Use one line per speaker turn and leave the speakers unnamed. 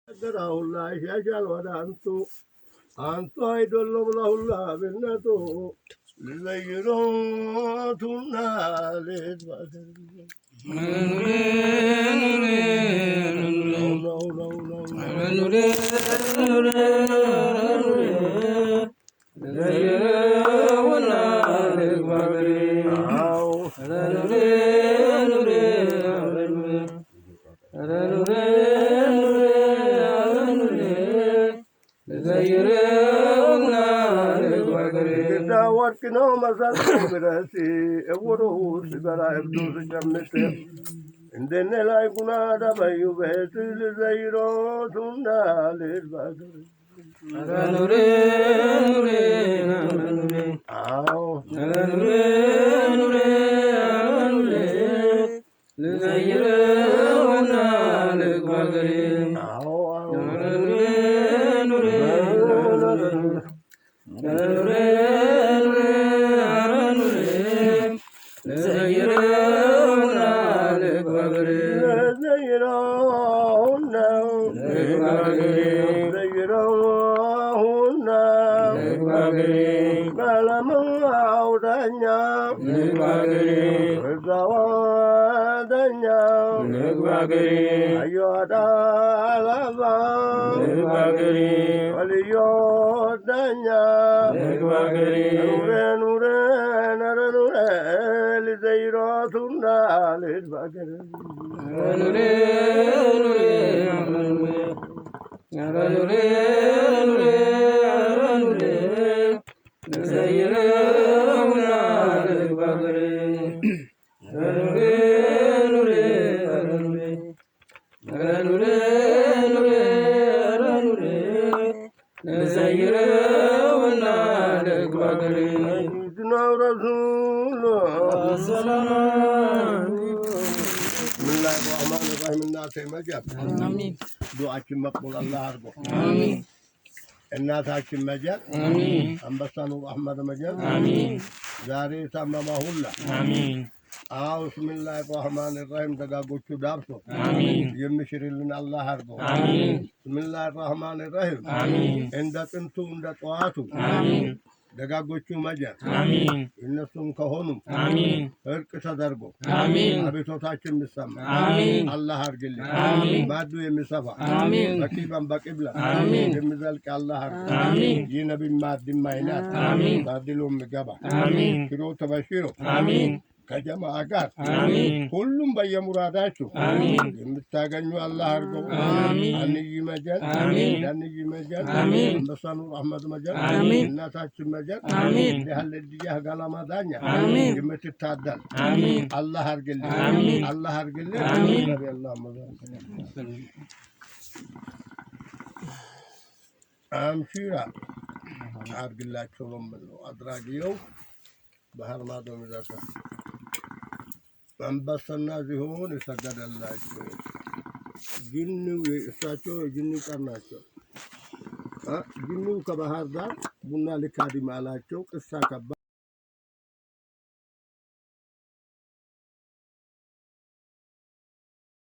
قدرهullah يجعل ودانتو أنتو يدلهم له الله بالنتو لزيراتنا للبدر working on myself, and then I guna by you better the hero to knowledge.
آمين
دعاء مقبول الله أرجو
آمين
الناس عايشين مجال
آمين
أنبسطوا أحمد مجال
آمين
زاري تمامه الله
آمين
بسم الله الرحمن الرحيم دقاقو دابسو
آمين
يمشر لنا الله أرجو
آمين
بسم الله الرحمن الرحيم
آمين
عند تنتو عند طواتو
آمين
ደጋጎቹ መጀር
آمين
እነሱም ከሆኑ
آمين
እርቅ ተደርጎ
آمين
አቤቶታችን የሚሰማ
آمين
አላህ አድርግልን
آمين
ማዱ የሚሰፋ
آمين
በቂባን በቂብላ
آمين
የሚዘልቅ አላህ አድርግ
آمين
ይህ ነቢይ ማድም አይናት
آمين
ታድሎ የሚገባ
آمين
ሽሮ ተበሽሮ
آمين
ከጀማዓ ጋር
آمين
ሁሉም በየሙራዳችሁ
آمين
የምታገኙ አላህ አድርገው
آمين
አንይ መጀል
آمين
ዳንይ መጀል
آمين
በሰኑ አህመድ መጀል
آمين
እናታችን መጀል
آمين
ያለ ዲያ ጋላማ ዳኛ
آمين
የምትታደል
آمين
አላህ አድርግልን
آمين
አላህ አድርግልን
آمين
ነብይ አላህ መዘን አምሺራ አድርግላቸው ነው አድራጊው ባህር ማዶ ምዛታ አንበሳና ዝሆን ይሰገደላቸው ጅኑ እሳቸው ጅኑ ቀርናቸው ጅኑ ከባህር ዳር ቡና ልካዲ ማላቸው ቅሳ ከባ